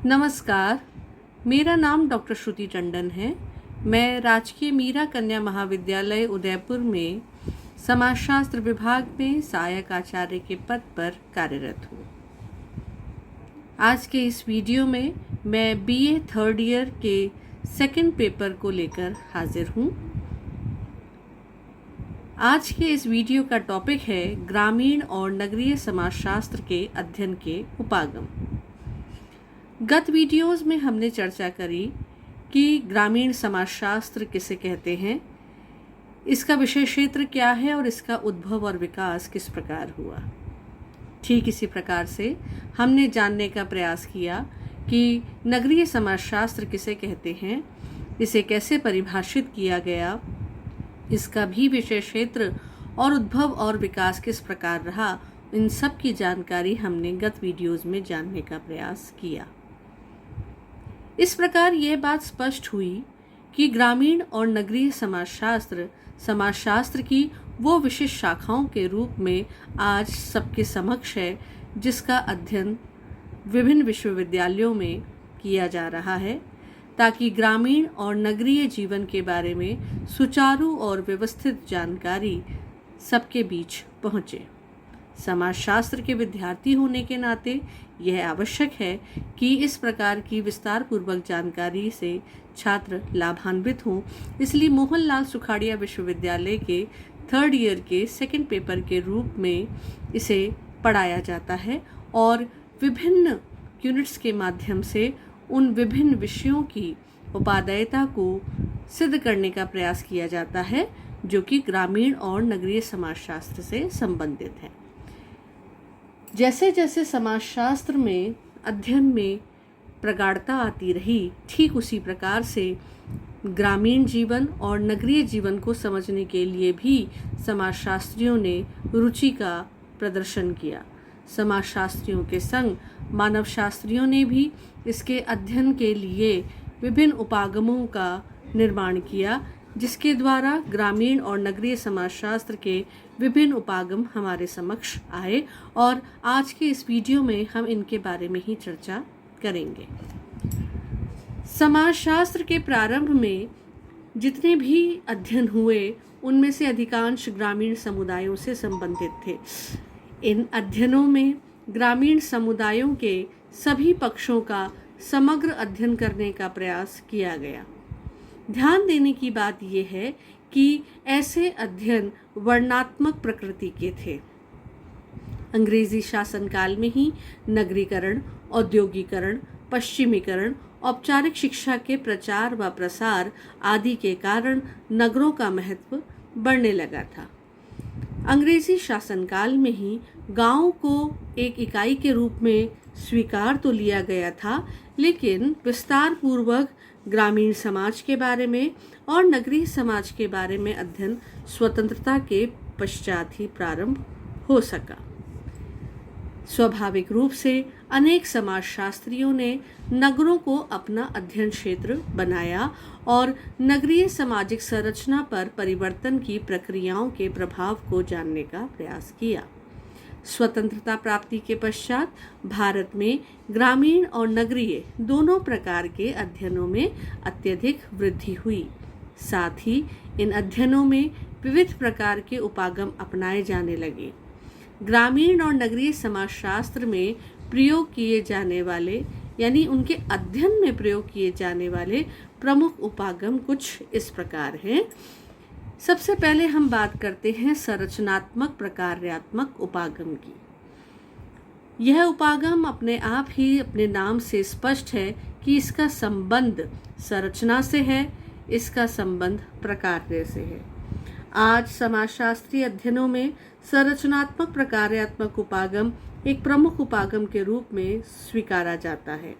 नमस्कार, मेरा नाम डॉक्टर श्रुति टंडन है। मैं राजकीय मीरा कन्या महाविद्यालय उदयपुर में समाजशास्त्र विभाग में सहायक आचार्य के पद पर कार्यरत हूँ। आज के इस वीडियो में मैं बीए थर्ड ईयर के सेकंड पेपर को लेकर हाजिर हूँ। आज के इस वीडियो का टॉपिक है ग्रामीण और नगरीय समाजशास्त्र के अध्ययन के उपागम। गत वीडियोस में हमने चर्चा करी कि ग्रामीण समाजशास्त्र किसे कहते हैं, इसका विषय क्षेत्र क्या है और इसका उद्भव और विकास किस प्रकार हुआ। ठीक इसी प्रकार से हमने जानने का प्रयास किया कि नगरीय समाजशास्त्र किसे कहते हैं, इसे कैसे परिभाषित किया गया, इसका भी विषय क्षेत्र और उद्भव और विकास किस प्रकार रहा। इन सब की जानकारी हमने गत वीडियोस में जानने का प्रयास किया। इस प्रकार यह बात स्पष्ट हुई कि ग्रामीण और नगरीय समाजशास्त्र की वो विशिष्ट शाखाओं के रूप में आज सबके समक्ष है, जिसका अध्ययन विभिन्न विश्वविद्यालयों में किया जा रहा है, ताकि ग्रामीण और नगरीय जीवन के बारे में सुचारू और व्यवस्थित जानकारी सबके बीच पहुँचे। समाजशास्त्र के विद्यार्थी होने के नाते यह आवश्यक है कि इस प्रकार की विस्तार पूर्वक जानकारी से छात्र लाभान्वित हों। इसलिए मोहनलाल सुखाड़िया विश्वविद्यालय के थर्ड ईयर के सेकंड पेपर के रूप में इसे पढ़ाया जाता है और विभिन्न यूनिट्स के माध्यम से उन विभिन्न विषयों की उपादेयता को सिद्ध करने का प्रयास किया जाता है, जो कि ग्रामीण और नगरीय समाजशास्त्र से संबंधित है। जैसे जैसे समाजशास्त्र में अध्ययन में प्रगाढ़ता आती रही, ठीक उसी प्रकार से ग्रामीण जीवन और नगरीय जीवन को समझने के लिए भी समाजशास्त्रियों ने रुचि का प्रदर्शन किया। समाजशास्त्रियों के संग मानवशास्त्रियों ने भी इसके अध्ययन के लिए विभिन्न उपागमों का निर्माण किया, जिसके द्वारा ग्रामीण और नगरीय समाजशास्त्र के विभिन्न उपागम हमारे समक्ष आए और आज के इस वीडियो में हम इनके बारे में ही चर्चा करेंगे। समाजशास्त्र के प्रारंभ में जितने भी अध्ययन हुए, उनमें से अधिकांश ग्रामीण समुदायों से संबंधित थे। इन अध्ययनों में ग्रामीण समुदायों के सभी पक्षों का समग्र अध्ययन करने का प्रयास किया गया। ध्यान देने की बात यह है कि ऐसे अध्ययन वर्णनात्मक प्रकृति के थे। अंग्रेजी शासनकाल में ही नगरीकरण, औद्योगिकरण, पश्चिमीकरण, औपचारिक शिक्षा के प्रचार व प्रसार आदि के कारण नगरों का महत्व बढ़ने लगा था। अंग्रेजी शासनकाल में ही गांव को एक इकाई के रूप में स्वीकार तो लिया गया था, लेकिन विस्तार पूर्वक ग्रामीण समाज के बारे में और नगरीय समाज के बारे में अध्ययन स्वतंत्रता के पश्चात ही प्रारंभ हो सका। स्वाभाविक रूप से अनेक समाजशास्त्रियों ने नगरों को अपना अध्ययन क्षेत्र बनाया और नगरीय सामाजिक संरचना पर परिवर्तन की प्रक्रियाओं के प्रभाव को जानने का प्रयास किया। स्वतंत्रता प्राप्ति के पश्चात भारत में ग्रामीण और नगरीय दोनों प्रकार के अध्ययनों में अत्यधिक वृद्धि हुई। साथ ही इन अध्ययनों में विविध प्रकार के उपागम अपनाए जाने लगे। ग्रामीण और नगरीय समाजशास्त्र में प्रयोग किए जाने वाले, यानी उनके अध्ययन में प्रयोग किए जाने वाले प्रमुख उपागम कुछ इस प्रकार हैं। सबसे पहले हम बात करते हैं संरचनात्मक प्रकार्यात्मक उपागम की। यह उपागम अपने आप ही अपने नाम से स्पष्ट है कि इसका संबंध संरचना से है, इसका संबंध प्रकार्य से है। आज समाजशास्त्रीय अध्ययनों में संरचनात्मक प्रकार्यात्मक उपागम एक प्रमुख उपागम के रूप में स्वीकारा जाता है।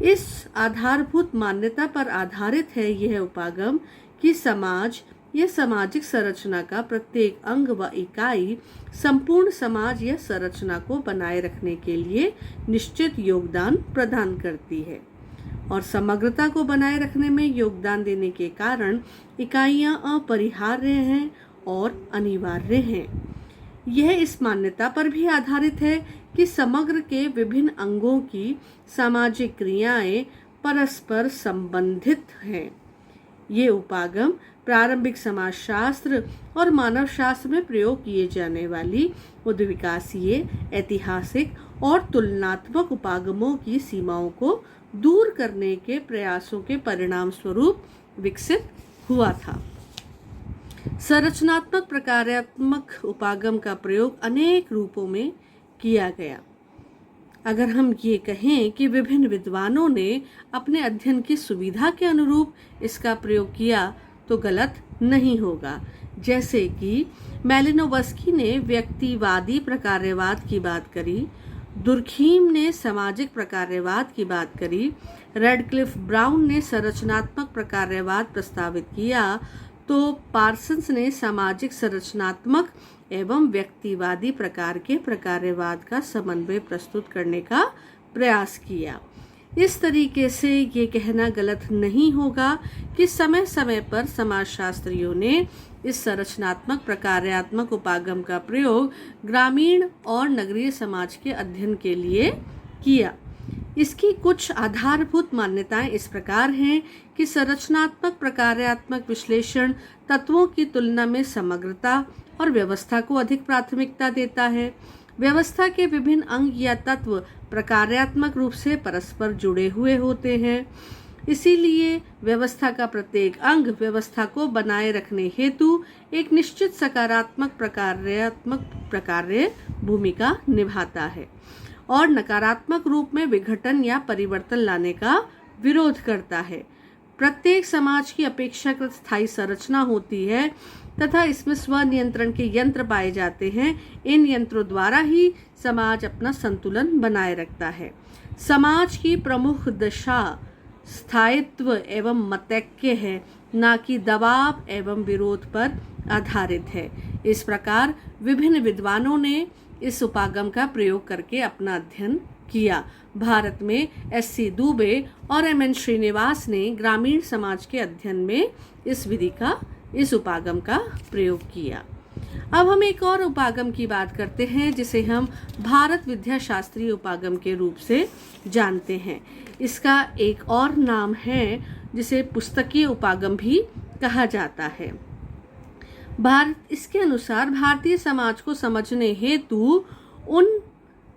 इस आधारभूत मान्यता पर आधारित है यह उपागम कि समाज या सामाजिक संरचना का प्रत्येक अंग व इकाई संपूर्ण समाज या संरचना को बनाए रखने के लिए निश्चित योगदान प्रदान करती है और समग्रता को बनाए रखने में योगदान देने के कारण इकाइयां अपरिहार्य हैं और अनिवार्य हैं। यह इस मान्यता पर भी आधारित है कि समग्र के विभिन्न अंगों की सामाजिक क्रियाएं परस्पर संबंधित हैं। ये उपागम प्रारंभिक समाजशास्त्र और मानव शास्त्र में प्रयोग किए जाने वाली उद्विकासीय, ऐतिहासिक और तुलनात्मक उपागमों की सीमाओं को दूर करने के प्रयासों के परिणाम स्वरूप विकसित हुआ था। संरचनात्मक प्रकारात्मक उपागम का प्रयोग अनेक रूपों में किया गया। अगर हम ये कहें कि विभिन्न विद्वानों ने अपने अध्ययन की सुविधा के अनुरूप इसका प्रयोग किया तो गलत नहीं होगा। जैसे कि मैलिनोवस्की ने व्यक्तिवादी प्रकार्यवाद की बात करी, दुर्खीम ने सामाजिक प्रकार्यवाद की बात करी, रेडक्लिफ ब्राउन ने संरचनात्मक प्रकार्यवाद प्रस्तावित किया, तो पार्सन्स ने सामाजिक संरचनात्मक एवं व्यक्तिवादी प्रकार के प्रकार्यवाद का समन्वय प्रस्तुत करने का प्रयास किया। इस तरीके से ये कहना गलत नहीं होगा कि समय समय पर समाजशास्त्रियों ने इस संरचनात्मक प्रकार्यात्मक उपागम का प्रयोग ग्रामीण और नगरीय समाज के अध्ययन के लिए किया। इसकी कुछ आधारभूत मान्यताएं इस प्रकार हैं कि संरचनात्मक प्रकार्यात्मक विश्लेषण तत्वों की तुलना में समग्रता और व्यवस्था को अधिक प्राथमिकता देता है। व्यवस्था के विभिन्न अंग या तत्व प्रकार्यात्मक रूप से परस्पर जुड़े हुए होते हैं। इसीलिए व्यवस्था का प्रत्येक अंग व्यवस्था को बनाए रखने हेतु एक निश्चित सकारात्मक प्रकार्य भूमिका निभाता है और नकारात्मक रूप में विघटन या परिवर्तन लाने का विरोध करता है। प्रत्येक समाज की अपेक्षाकृत स्थायी संरचना होती है तथा इसमें स्वनियंत्रण के यंत्र पाए जाते हैं। इन यंत्रों द्वारा ही समाज अपना संतुलन बनाए रखता है। समाज की प्रमुख दशा स्थायित्व एवं मतैक्य है, न कि दबाव एवं विरोध पर आधारित है। इस प्रकार विभिन्न विद्वानों ने इस उपागम का प्रयोग करके अपना अध्ययन किया। भारत में S.C. दुबे और M.N. श्रीनिवास ने ग्रामीण समाज के अध्ययन में इस उपागम का प्रयोग किया। अब हम एक और उपागम की बात करते हैं जिसे हम भारत विद्याशास्त्रीय उपागम के रूप से जानते हैं। इसका एक और नाम है जिसे पुस्तकीय उपागम भी कहा जाता है। इसके अनुसार भारतीय समाज को समझने हेतु उन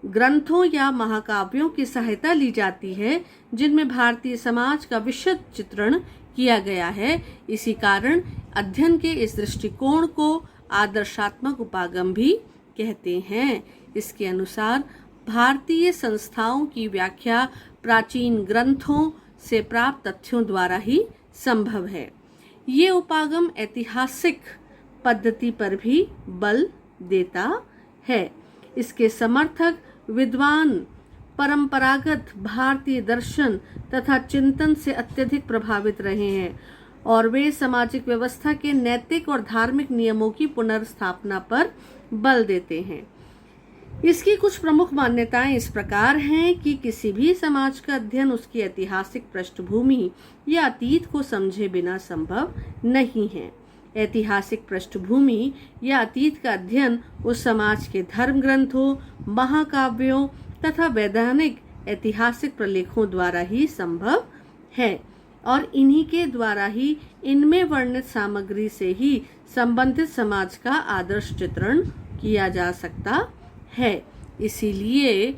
ग्रंथों या महाकाव्यों की सहायता ली जाती है जिनमें भारतीय समाज का विशद चित्रण किया गया है। इसी कारण अध्ययन के इस दृष्टिकोण को आदर्शात्मक उपागम भी कहते हैं। इसके अनुसार भारतीय संस्थाओं की व्याख्या प्राचीन ग्रंथों से प्राप्त तथ्यों द्वारा ही संभव है। ये उपागम ऐतिहासिक पद्धति पर भी बल देता है। इसके समर्थक विद्वान परंपरागत भारतीय दर्शन तथा चिंतन से अत्यधिक प्रभावित रहे हैं और वे सामाजिक व्यवस्था के नैतिक और धार्मिक नियमों की पुनर्स्थापना पर बल देते हैं। इसकी कुछ प्रमुख मान्यताएं इस प्रकार हैं कि किसी भी समाज का अध्ययन उसकी ऐतिहासिक पृष्ठभूमि या अतीत को समझे बिना संभव नहीं है। ऐतिहासिक पृष्ठभूमि या अतीत का अध्ययन उस समाज के धर्म ग्रंथों, महाकाव्यों तथा वैधानिक ऐतिहासिक प्रलेखों द्वारा ही संभव है और इन्हीं के द्वारा ही इनमें वर्णित सामग्री से ही संबंधित समाज का आदर्श चित्रण किया जा सकता है। इसीलिए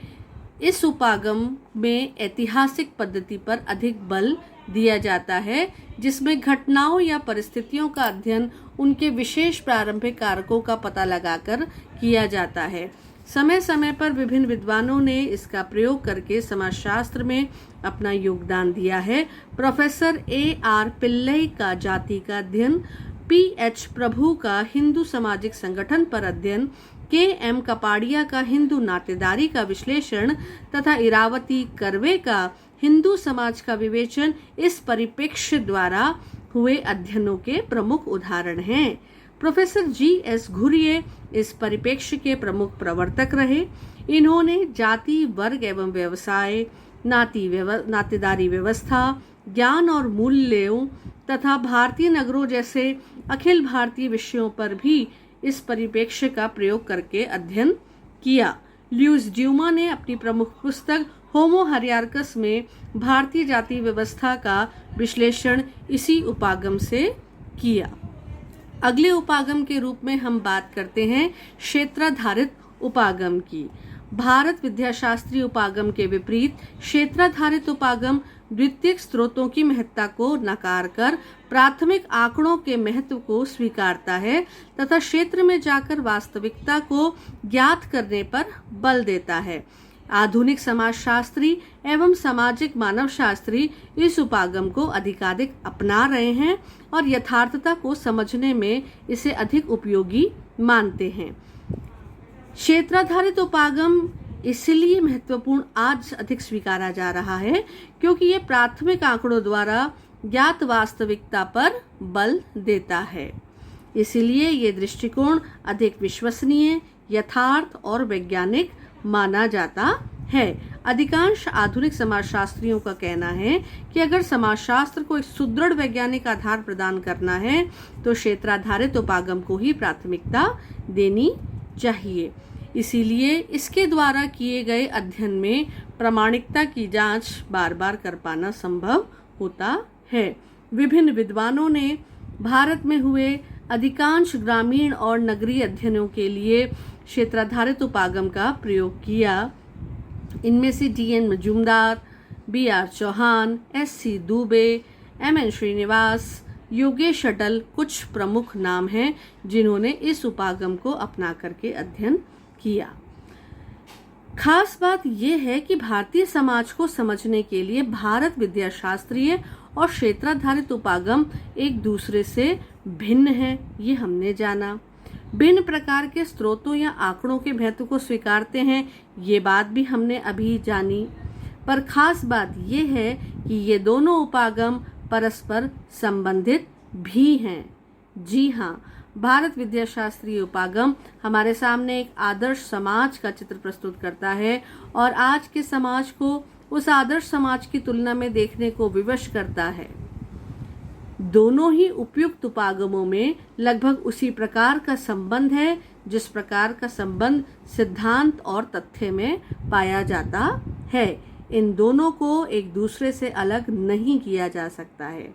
इस उपागम में ऐतिहासिक पद्धति पर अधिक बल दिया जाता है, जिसमें घटनाओं या परिस्थितियों का अध्ययन उनके विशेष प्रारंभिक कारकों का पता लगाकर किया जाता है। समय समय पर विभिन्न विद्वानों ने इसका प्रयोग करके समाजशास्त्र में अपना योगदान दिया है। Professor A.R. पिल्लई का जाति का अध्ययन, P.H. प्रभु का हिंदू सामाजिक संगठन पर अध्ययन, K.M. कपाड़िया का हिंदू नातेदारी का विश्लेषण तथा इरावती कर्वे का हिंदू समाज का विवेचन इस परिप्रेक्ष्य द्वारा हुए अध्ययनों के प्रमुख उदाहरण हैं। Professor G.S. घुरिये इस परिप्रेक्ष्य के प्रमुख प्रवर्तक रहे। इन्होंने जाति, वर्ग एवं व्यवसाय, नातेदारी व्यवस्था, ज्ञान और मूल्यों तथा भारतीय नगरों जैसे अखिल भारतीय विषयों पर भी इस परिप्रेक्ष्य का प्रयोग करके अध्ययन किया। ल्यूइस ड्यूमा ने अपनी प्रमुख पुस्तक होमो हरियार्कस में भारतीय जाति व्यवस्था का विश्लेषण इसी उपागम से किया। अगले उपागम के रूप में हम बात करते हैं क्षेत्राधारित उपागम की। भारत विद्याशास्त्रीय उपागम के विपरीत क्षेत्राधारित उपागम द्वितीयक स्रोतों की महत्ता को नकार कर प्राथमिक आंकड़ों के महत्व को स्वीकारता है तथा क्षेत्र में जाकर वास्तविकता को ज्ञात करने पर बल देता है। आधुनिक समाजशास्त्री एवं सामाजिक मानवशास्त्री इस उपागम को अधिकाधिक अपना रहे हैं और यथार्थता को समझने में इसे अधिक उपयोगी मानते हैं। क्षेत्राधारित उपागम इसलिए महत्वपूर्ण आज अधिक स्वीकारा जा रहा है क्योंकि ये प्राथमिक आंकड़ों द्वारा ज्ञात वास्तविकता पर बल देता है। इसलिए ये दृष्टिकोण अधिक विश्वसनीय, यथार्थ और वैज्ञानिक माना जाता है। अधिकांश आधुनिक समाजशास्त्रियों का कहना है कि अगर समाजशास्त्र को एक सुदृढ़ वैज्ञानिक आधार प्रदान करना है तो क्षेत्राधारित उपागम को ही प्राथमिकता देनी चाहिए। इसीलिए इसके द्वारा किए गए अध्ययन में प्रामाणिकता की जांच बार बार कर पाना संभव होता है। विभिन्न विद्वानों ने भारत में हुए अधिकांश ग्रामीण और नगरीय अध्ययनों के लिए क्षेत्राधारित उपागम का प्रयोग किया। इनमें से D.N. Majumdar, B.R. Chauhan, S.C. Dubey, M.N. Srinivas, Yogesh अटल कुछ प्रमुख नाम हैं जिन्होंने इस उपागम को अपना करके अध्ययन किया। खास बात यह है कि भारतीय समाज को समझने के लिए भारत विद्याशास्त्रीय और क्षेत्राधारित उपागम एक दूसरे से भिन्न है, ये हमने जाना। भिन्न प्रकार के स्रोतों या आंकड़ों के महत्व को स्वीकारते हैं, ये बात भी हमने अभी जानी। पर खास बात यह है कि ये दोनों उपागम परस्पर संबंधित भी हैं। जी हाँ, भारत विद्याशास्त्रीय उपागम हमारे सामने एक आदर्श समाज का चित्र प्रस्तुत करता है और आज के समाज को उस आदर्श समाज की तुलना में देखने को विवश करता है। दोनों ही उपयुक्त उपागमों में लगभग उसी प्रकार का संबंध है जिस प्रकार का संबंध सिद्धांत और तथ्य में पाया जाता है। इन दोनों को एक दूसरे से अलग नहीं किया जा सकता है।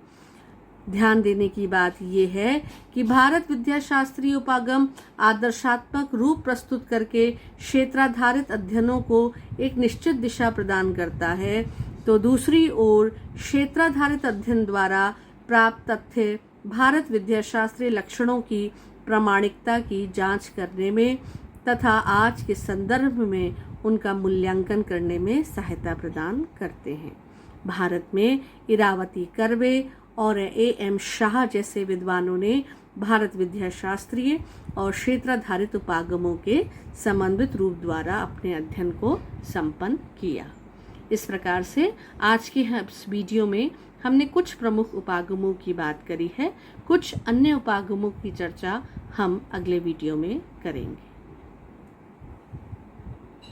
ध्यान देने की बात यह है कि भारत विद्याशास्त्रीय उपागम आदर्शात्मक रूप प्रस्तुत करके क्षेत्राधारित अध्ययनों को एक निश्चित दिशा प्रदान करता है, तो दूसरी ओर क्षेत्राधारित अध्ययन द्वारा प्राप्त तथ्य भारत विद्याशास्त्रीय लक्षणों की प्रामाणिकता की जांच करने में तथा आज के संदर्भ में उनका मूल्यांकन करने में सहायता प्रदान करते हैं। भारत में इरावती कर्वे और A.M. शाह जैसे विद्वानों ने भारत विद्याशास्त्रीय और क्षेत्राधारित उपागमों के समन्वित रूप द्वारा अपने अध्ययन को संपन्न किया। इस प्रकार से आज के इस वीडियो में हमने कुछ प्रमुख उपागमों की बात करी है। कुछ अन्य उपागमों की चर्चा हम अगले वीडियो में करेंगे।